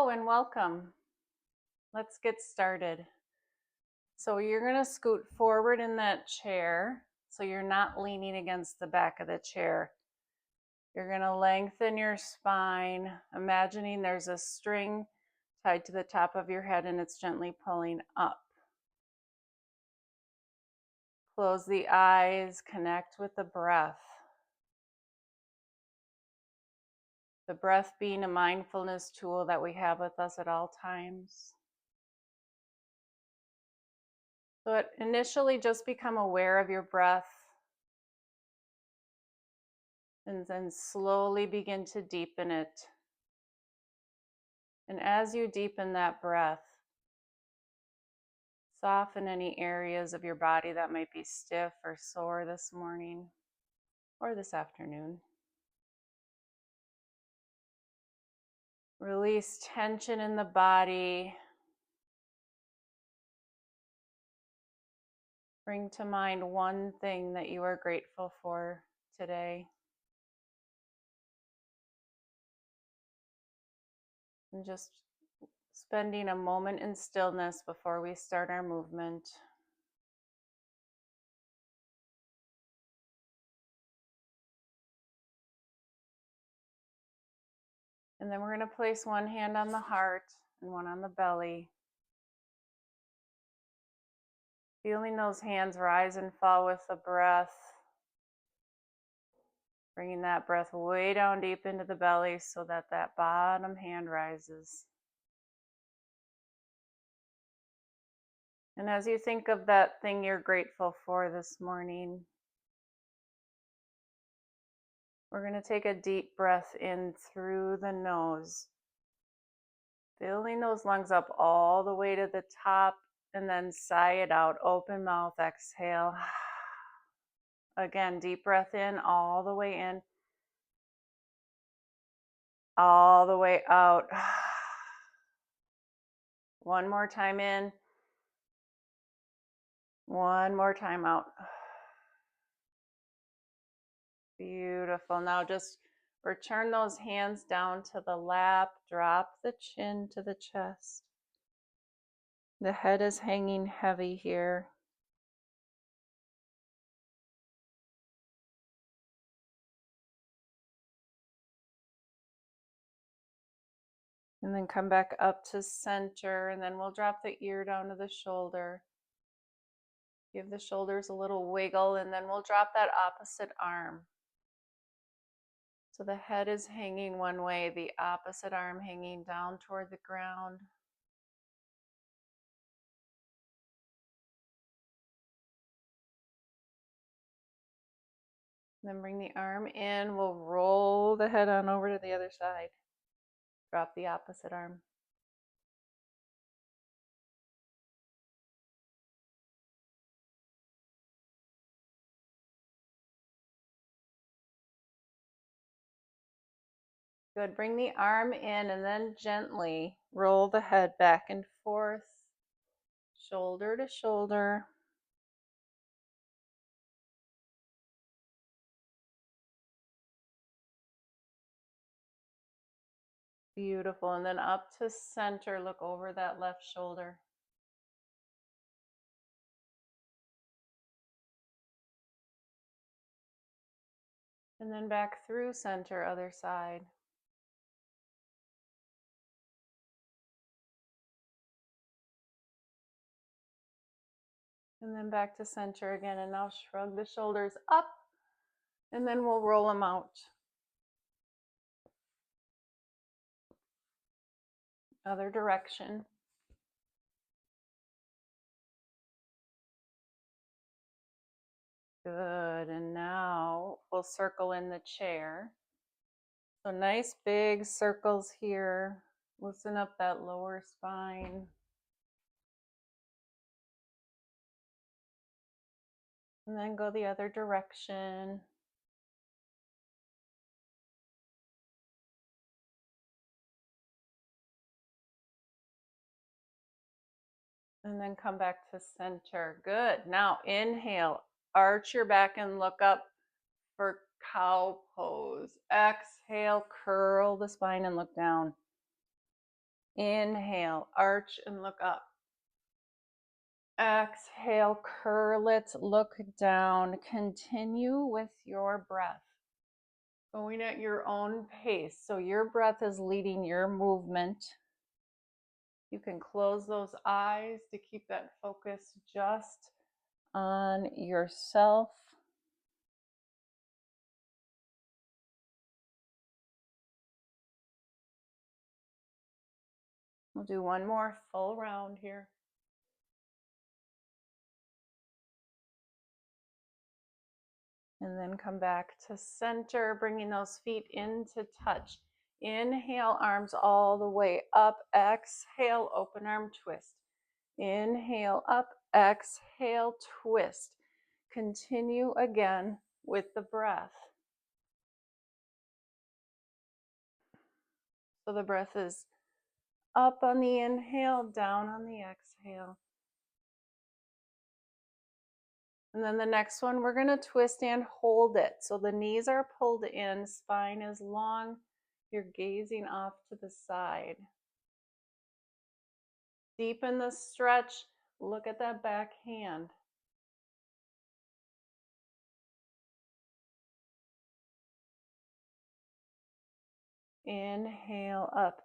Hello and welcome. Let's get started. So you're going to scoot forward in that chair so you're not leaning against the back of the chair. You're going to lengthen your spine, imagining there's a string tied to the top of your head and it's gently pulling up. Close the eyes, connect with the breath. The breath being a mindfulness tool that we have with us at all times. So initially just become aware of your breath and then slowly begin to deepen it. And as you deepen that breath, soften any areas of your body that might be stiff or sore this morning or this afternoon. Release tension in the body. Bring to mind one thing that you are grateful for today. And just spending a moment in stillness before we start our movement. And then we're going to place one hand on the heart and one on the belly. Feeling those hands rise and fall with the breath. Bringing that breath way down deep into the belly so that that bottom hand rises. And as you think of that thing you're grateful for this morning, we're going to take a deep breath in through the nose. Filling those lungs up all the way to the top and then sigh it out. Open mouth, exhale. Again, deep breath in, all the way in, all the way out. One more time in. One more time out. Beautiful. Now just return those hands down to the lap. Drop the chin to the chest. The head is hanging heavy here. And then come back up to center, and then we'll drop the ear down to the shoulder. Give the shoulders a little wiggle, and then we'll drop that opposite arm. So the head is hanging one way, the opposite arm hanging down toward the ground. Then bring the arm in. We'll roll the head on over to the other side. Drop the opposite arm. Good. Bring the arm in and then gently roll the head back and forth, shoulder to shoulder. Beautiful. And then up to center, look over that left shoulder. And then back through center, other side. And then back to center again. And now shrug the shoulders up. And then we'll roll them out. Other direction. Good. And now we'll circle in the chair. So nice big circles here. Loosen up that lower spine. And then go the other direction. And then come back to center. Good. Now inhale, arch your back and look up for cow pose. Exhale, curl the spine and look down. Inhale, arch and look up. Exhale, curl it, look down. Continue with your breath. Going at your own pace. So your breath is leading your movement. You can close those eyes to keep that focus just on yourself. We'll do one more full round here. And then come back to center, bringing those feet into touch. Inhale, arms all the way up. Exhale, open arm twist. Inhale, up. Exhale, twist. Continue again with the breath. So the breath is up on the inhale, down on the exhale. And then the next one, we're going to twist and hold it. So the knees are pulled in, spine is long. You're gazing off to the side. Deepen the stretch. Look at that back hand. Inhale up.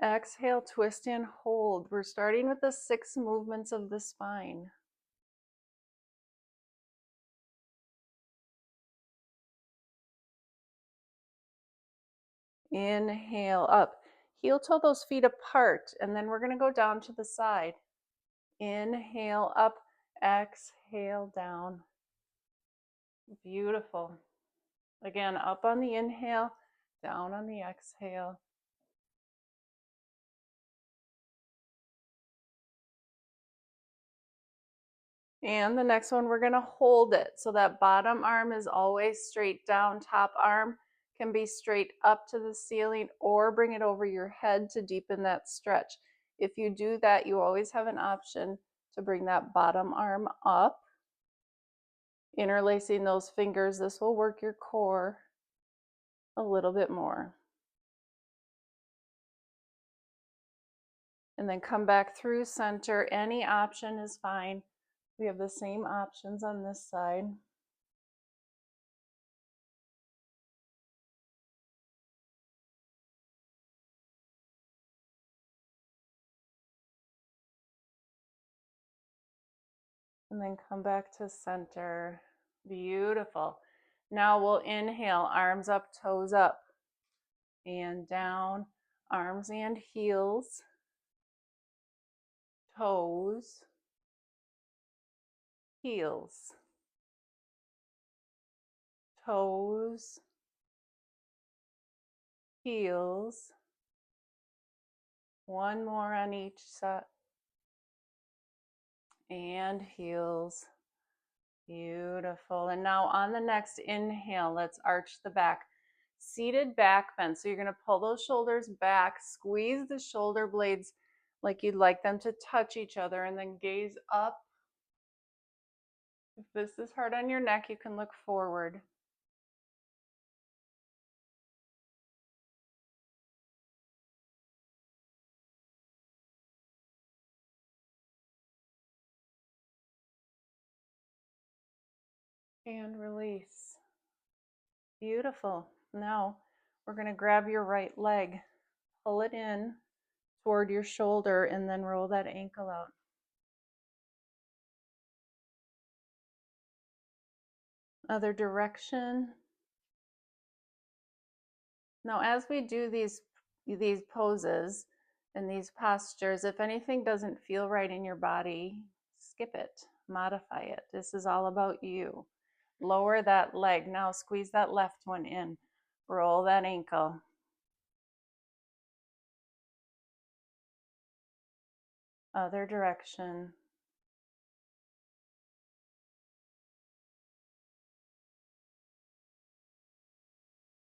Exhale, twist and hold. We're starting with the 6 movements of the spine. Inhale up. Heel toe those feet apart, and then we're going to go down to the side. Inhale up. Exhale down. Beautiful. Again, up on the inhale, down on the exhale. And the next one, we're going to hold it. So that bottom arm is always straight down. Top arm can be straight up to the ceiling, or bring it over your head to deepen that stretch. If you do that, you always have an option to bring that bottom arm up. Interlacing those fingers, this will work your core a little bit more. And then come back through center. Any option is fine. We have the same options on this side. And then come back to center. Beautiful. Now we'll inhale, arms up, toes up, and down, arms and heels, toes, heels, toes, heels. One more on each side. And heels. Beautiful. And now on the next inhale, let's arch the back. Seated back bend. So you're going to pull those shoulders back, squeeze the shoulder blades like you'd like them to touch each other, and then gaze up. If this is hard on your neck, you can look forward. And release. Beautiful. Now we're going to grab your right leg, pull it in toward your shoulder, and then roll that ankle out. Other direction. Now, as we do these poses and these postures, if anything doesn't feel right in your body, skip it, modify it. This is all about you. Lower that leg. Now squeeze that left one in. Roll that ankle. Other direction.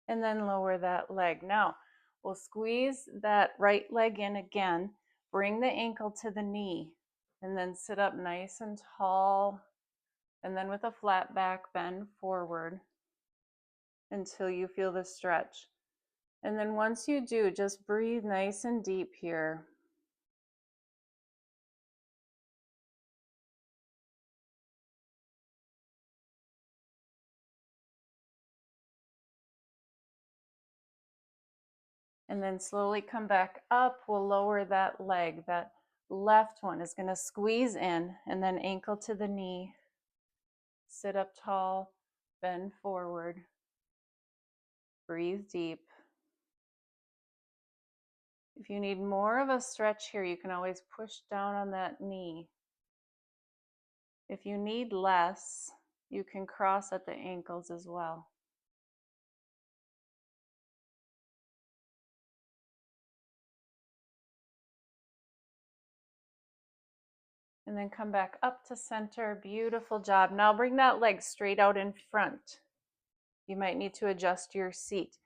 And then lower that leg. Now, we'll squeeze that right leg in again. Bring the ankle to the knee. And then sit up nice and tall. And then with a flat back, bend forward until you feel the stretch. And then once you do, just breathe nice and deep here. And then slowly come back up. We'll lower that leg. That left one is going to squeeze in and then ankle to the knee. Sit up tall, bend forward. Breathe deep. If you need more of a stretch here, you can always push down on that knee. If you need less, you can cross at the ankles as well. And then come back up to center. Beautiful job. Now bring that leg straight out in front. You might need to adjust your seat.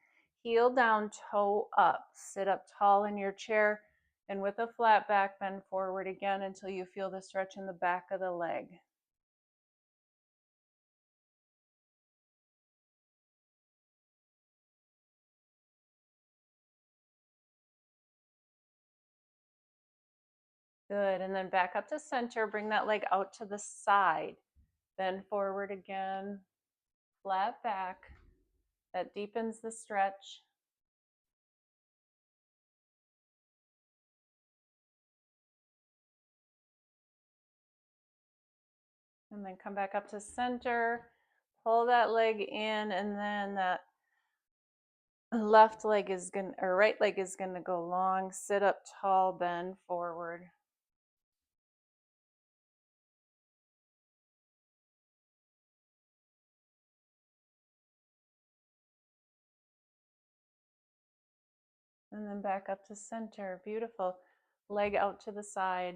Heel down, toe up. Sit up tall in your chair, and with a flat back, bend forward again until you feel the stretch in the back of the leg. Good, and then back up to center. Bring that leg out to the side. Bend forward again, flat back. That deepens the stretch. And then come back up to center. Pull that leg in, and then that left leg is going to, or right leg is going to go long. Sit up tall, bend forward. And then back up to center. Beautiful. Leg out to the side.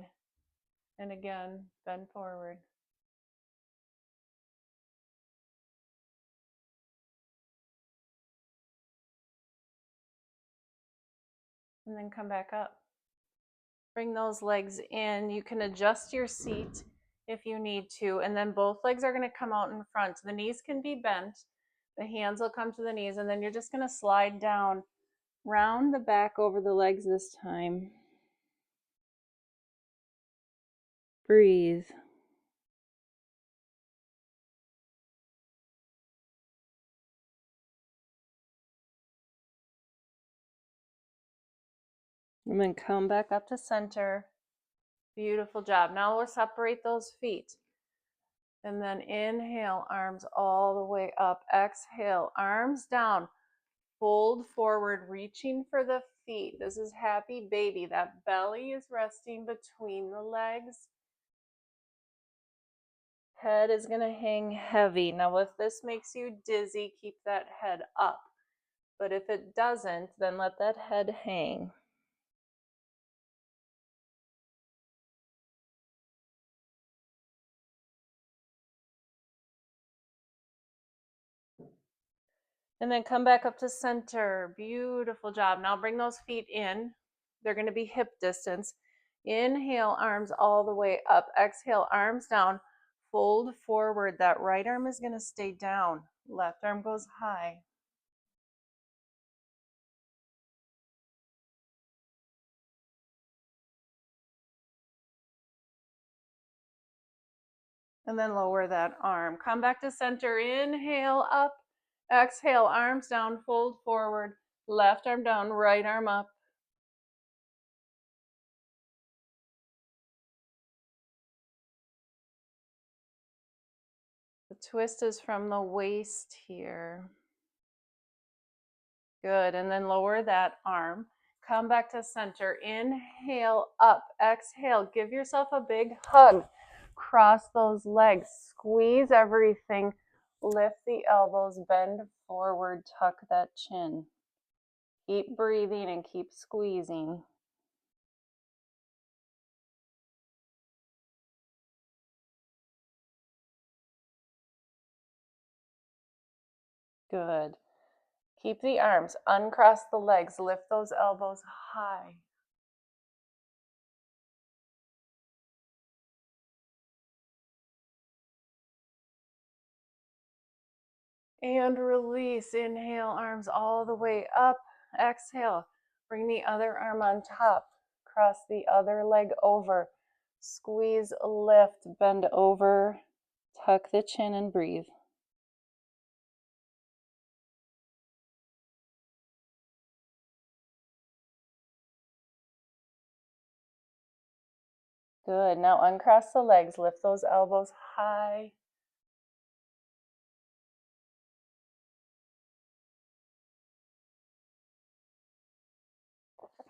And again, bend forward. And then come back up. Bring those legs in. You can adjust your seat if you need to. And then both legs are going to come out in front. The knees can be bent. The hands will come to the knees. And then you're just going to slide down. Round the back over the legs this time. Breathe. And then come back up to center. Beautiful job. Now we'll separate those feet. And then inhale, arms all the way up. Exhale, arms down. Fold forward, reaching for the feet. This is happy baby. That belly is resting between the legs. Head is going to hang heavy. Now, if this makes you dizzy, keep that head up. But if it doesn't, then let that head hang. And then come back up to center. Beautiful job. Now bring those feet in. They're going to be hip distance. Inhale, arms all the way up. Exhale, arms down. Fold forward. That right arm is going to stay down. Left arm goes high. And then lower that arm. Come back to center. Inhale, up. Exhale, arms down. Fold forward. Left arm down. Right arm up. The twist is from the waist here. Good, and then lower that arm. Come back to center. Inhale, up. Exhale, give yourself a big hug. Cross those legs. Squeeze everything. Lift the elbows. Bend forward. Tuck that chin. Keep breathing and keep squeezing. Good. Keep the arms. Uncross the legs. Lift those elbows high. And release. Inhale, arms all the way up. Exhale. Bring the other arm on top. Cross the other leg over. Squeeze, lift, bend over. Tuck the chin and breathe. Good. Now uncross the legs, lift those elbows high.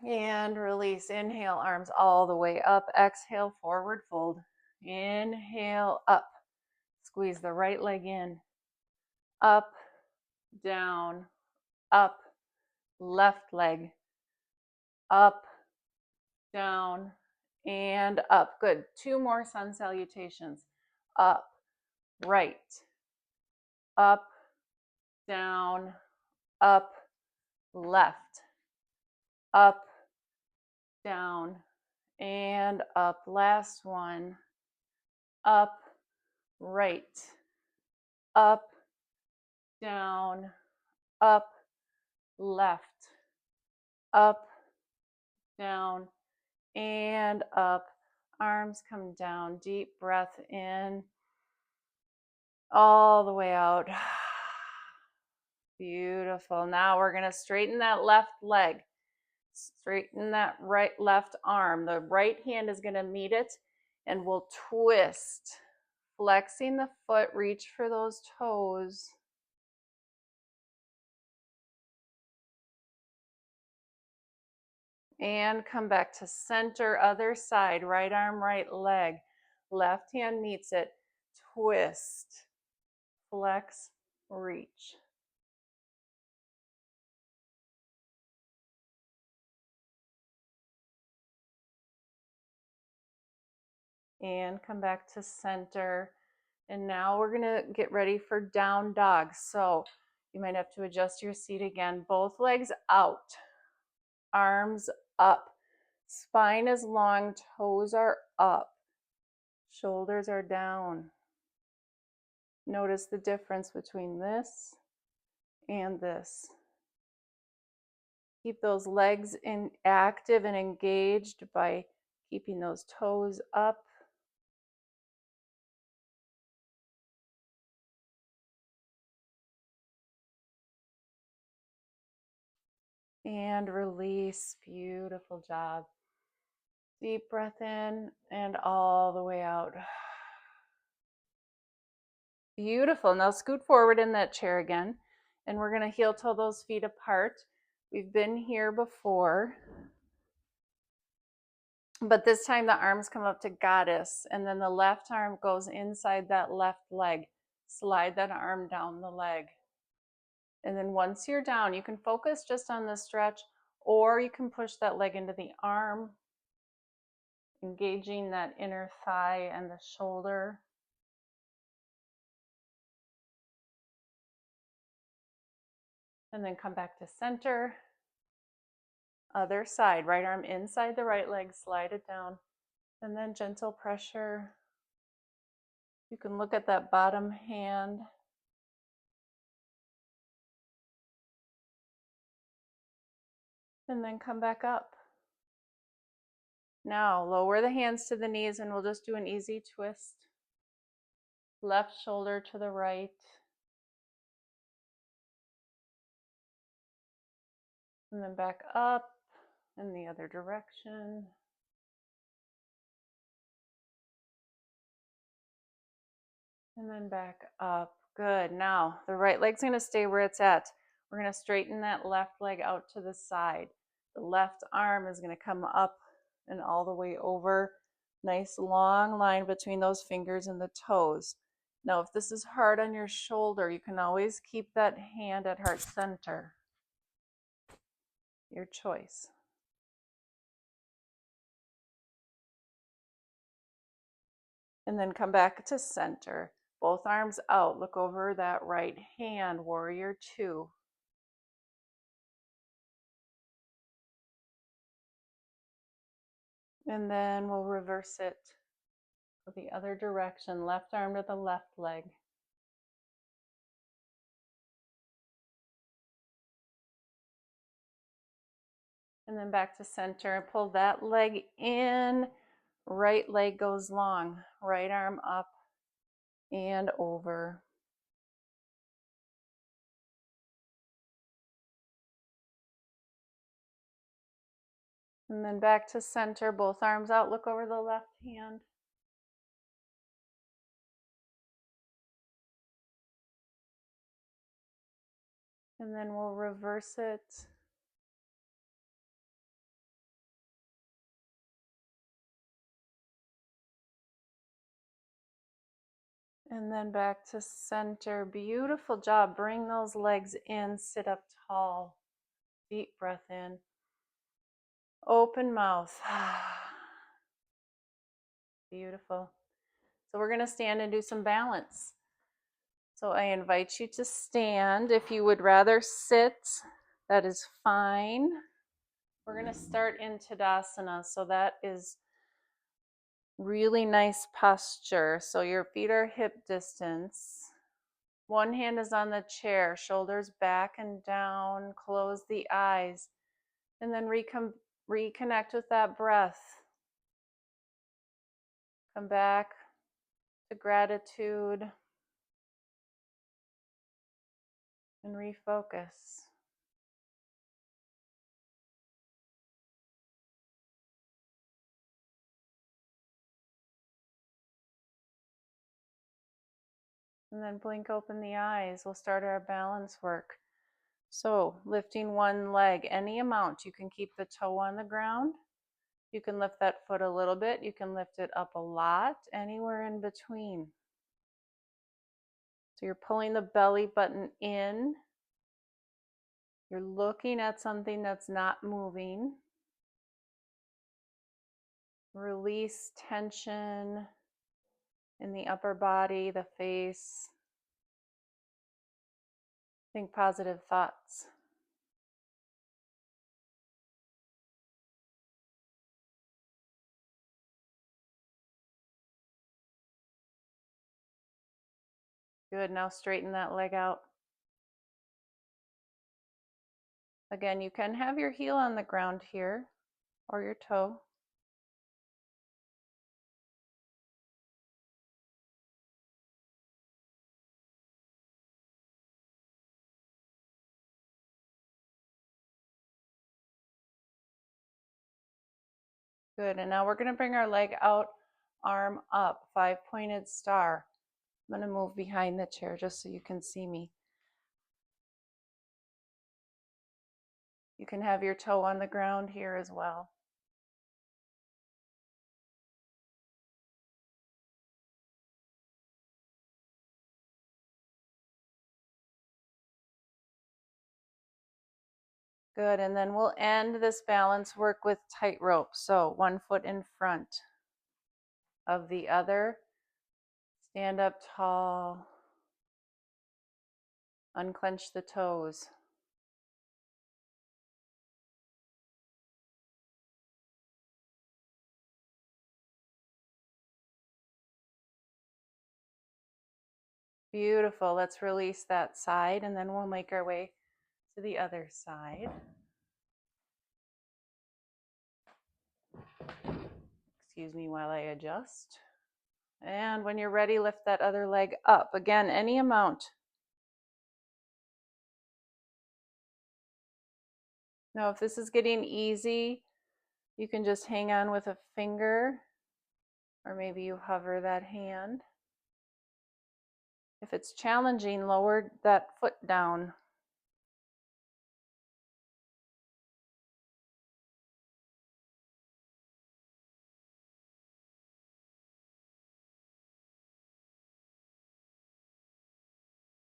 And release. Inhale, arms all the way up. Exhale, forward fold. Inhale, up. Squeeze the right leg in. Up, down, up. Left leg. Up, down, and up. Good. 2 more sun salutations. Up, right, up, down, up, left, up, down, and up. Last one. Up, right, up, down, up, left, up, down, and up. Arms come down. Deep breath in. All the way out. Beautiful. Now we're going to straighten that left leg. Straighten that left arm. The right hand is going to meet it, and we'll twist. Flexing the foot, reach for those toes. And come back to center, other side. Right arm, right leg. Left hand meets it. Twist. Flex, reach. And come back to center. And now we're gonna get ready for down dog. So you might have to adjust your seat again. Both legs out, arms up. Spine is long, toes are up, shoulders are down. Notice the difference between this and this. Keep those legs active and engaged by keeping those toes up. And release. Beautiful job. Deep breath in and all the way out. Beautiful. Now scoot forward in that chair again. And we're going to heel toe those feet apart. We've been here before. But this time the arms come up to goddess. And then the left arm goes inside that left leg. Slide that arm down the leg. And then once you're down, you can focus just on the stretch, or you can push that leg into the arm, engaging that inner thigh and the shoulder. And then come back to center. Other side, right arm inside the right leg, slide it down. And then gentle pressure. You can look at that bottom hand. And then come back up. Now lower the hands to the knees and we'll just do an easy twist. Left shoulder to the right. And then back up in the other direction. And then back up. Good. Now the right leg's going to stay where it's at. We're going to straighten that left leg out to the side. The left arm is going to come up and all the way over. Nice long line between those fingers and the toes. Now, if this is hard on your shoulder, you can always keep that hand at heart center. Your choice. And then come back to center. Both arms out. Look over that right hand, warrior two. And then we'll reverse it the other direction, left arm to the left leg. And then back to center, pull that leg in, right leg goes long, right arm up and over. And then back to center, both arms out, look over the left hand. And then we'll reverse it. And then back to center. Beautiful job. Bring those legs in, sit up tall. Deep breath in. Open mouth. Beautiful. So we're going to stand and do some balance. So I invite you to stand. If you would rather sit, that is fine. We're going to start in Tadasana. So that is really nice posture. So your feet are hip distance. One hand is on the chair, shoulders back and down. Close the eyes. And then reconnect with that breath. Come back to gratitude and refocus. And then blink open the eyes. We'll start our balance work. So lifting one leg, any amount. You can keep the toe on the ground. You can lift that foot a little bit. You can lift it up a lot, anywhere in between. So you're pulling the belly button in. You're looking at something that's not moving. Release tension in the upper body, the face. Think positive thoughts. Good, now straighten that leg out. Again, you can have your heel on the ground here, or your toe. Good, and now we're going to bring our leg out, arm up, 5-pointed star. I'm going to move behind the chair just so you can see me. You can have your toe on the ground here as well. Good, and then we'll end this balance work with tightrope. So one foot in front of the other. Stand up tall. Unclench the toes. Beautiful. Let's release that side, and then we'll make our way to the other side. Excuse me while I adjust. And when you're ready, lift that other leg up. Again, any amount. Now, if this is getting easy, you can just hang on with a finger, or maybe you hover that hand. If it's challenging, lower that foot down.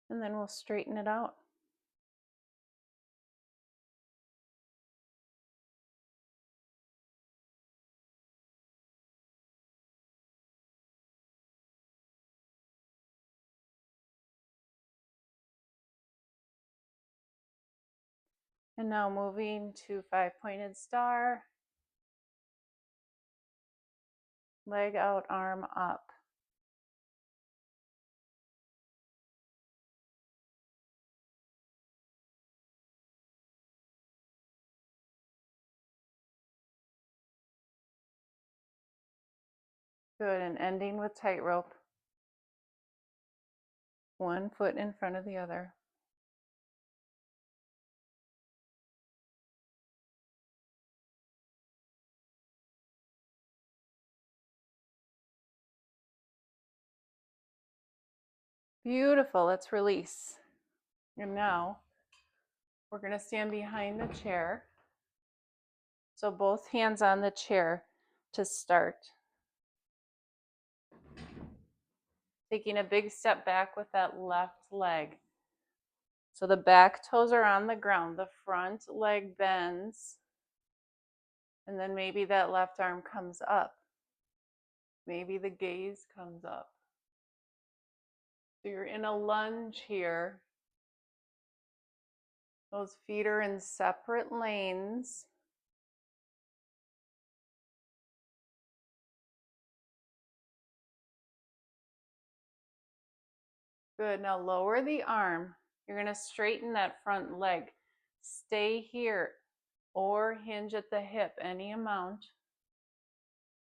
And then we'll straighten it out. And now moving to 5-pointed star. Leg out, arm up. Good, and ending with tightrope. One foot in front of the other. Beautiful. Let's release. And now we're going to stand behind the chair. So both hands on the chair to start. Taking a big step back with that left leg. So the back toes are on the ground. The front leg bends. And then maybe that left arm comes up. Maybe the gaze comes up. So you're in a lunge here. Those feet are in separate lanes. Good. Now lower the arm. You're going to straighten that front leg. Stay here or hinge at the hip, any amount.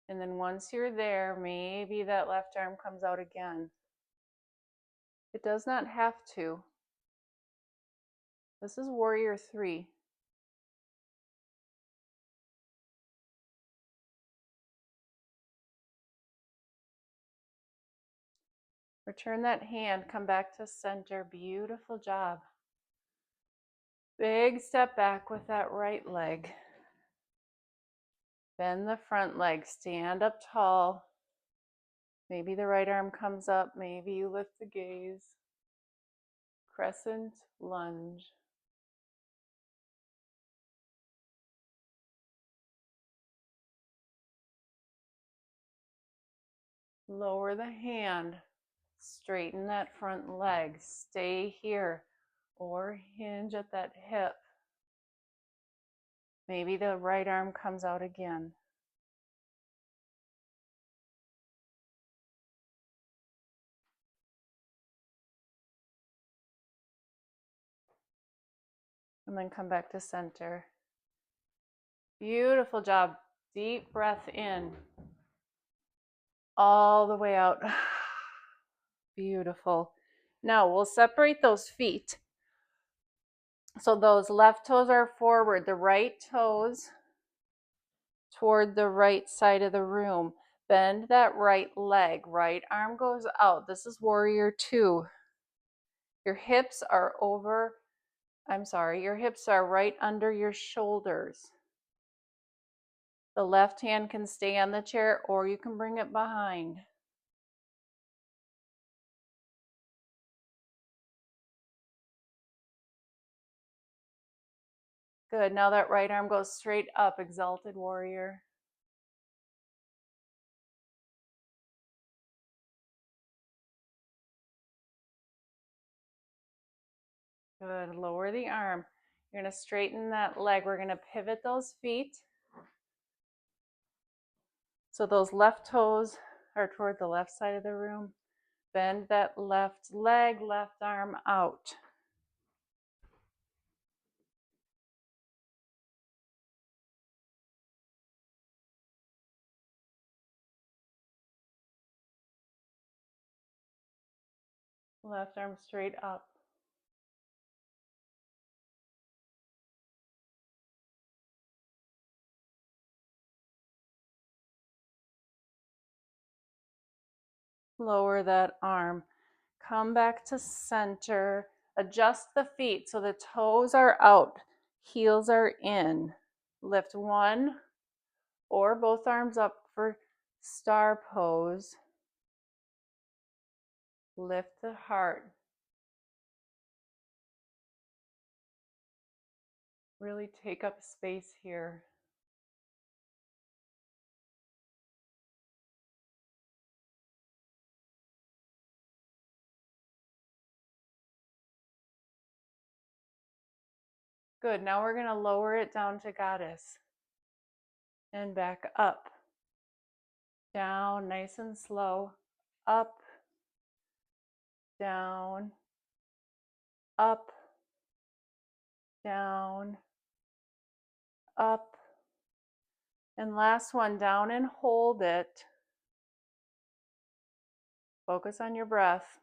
And then once you're there, maybe that left arm comes out again. It does not have to. This is Warrior 3. Return that hand, come back to center. Beautiful job. Big step back with that right leg. Bend the front leg, stand up tall. Maybe the right arm comes up, maybe you lift the gaze. Crescent lunge. Lower the hand, straighten that front leg, stay here or hinge at that hip. Maybe the right arm comes out again. And then come back to center. Beautiful job. Deep breath in. All the way out. Beautiful. Now we'll separate those feet. So those left toes are forward, the right toes toward the right side of the room. Bend that right leg, right arm goes out. This is Warrior 2. Your hips are your hips are right under your shoulders. The left hand can stay on the chair or you can bring it behind. Good. Now that right arm goes straight up, Exalted Warrior. Good. Lower the arm. You're going to straighten that leg. We're going to pivot those feet. So those left toes are toward the left side of the room. Bend that left leg, left arm out. Left arm straight up. Lower that arm. Come back to center. Adjust the feet so the toes are out, heels are in. Lift one or both arms up for star pose. Lift the heart. Really take up space here. Good. Now we're going to lower it down to Goddess. And back up. Down, nice and slow. Up. Down. Up. Down. Up. And last one, down and hold it. Focus on your breath.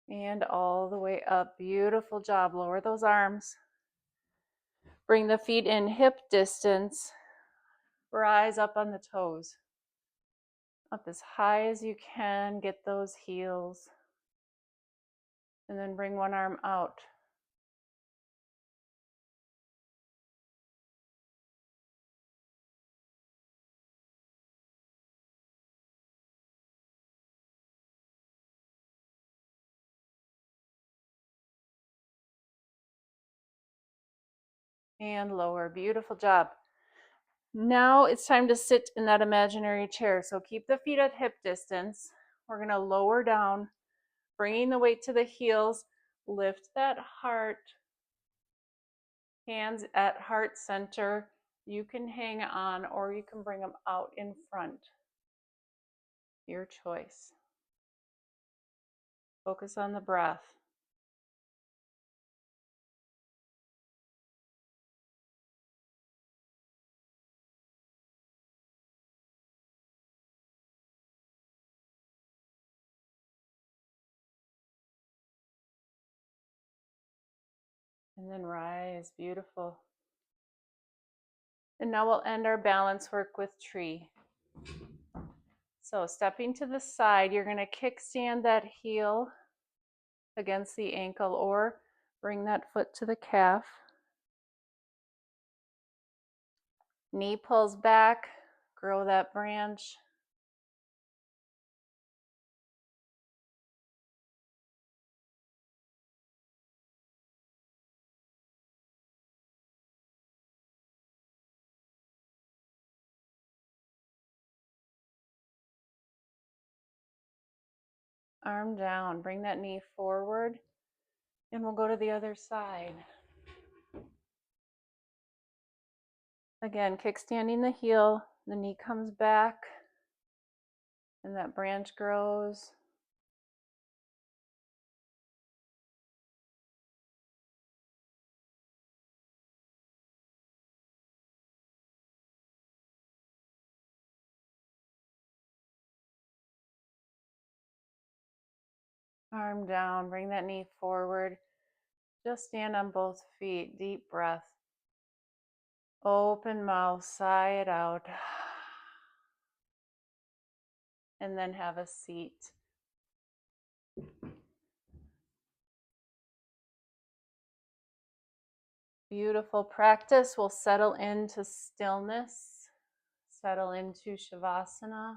And all the way up. Beautiful job. Lower those arms. Bring the feet in hip distance. Rise up on the toes. Up as high as you can, get those heels. And then bring one arm out. And lower. Beautiful job. Now it's time to sit in that imaginary chair. So keep the feet at hip distance. We're going to lower down, bringing the weight to the heels. Lift that heart. Hands at heart center. You can hang on or you can bring them out in front. Your choice. Focus on the breath. And then rise. Beautiful. And now we'll end our balance work with tree. So stepping to the side, you're going to kickstand that heel against the ankle or bring that foot to the calf. Knee pulls back, grow that branch. Arm down, bring that knee forward, and we'll go to the other side. Again, kickstanding the heel, the knee comes back, and that branch grows. Arm down, bring that knee forward. Just stand on both feet, deep breath. Open mouth, sigh it out. And then have a seat. Beautiful practice. We'll settle into stillness, settle into Shavasana,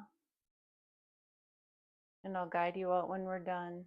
and I'll guide you out when we're done.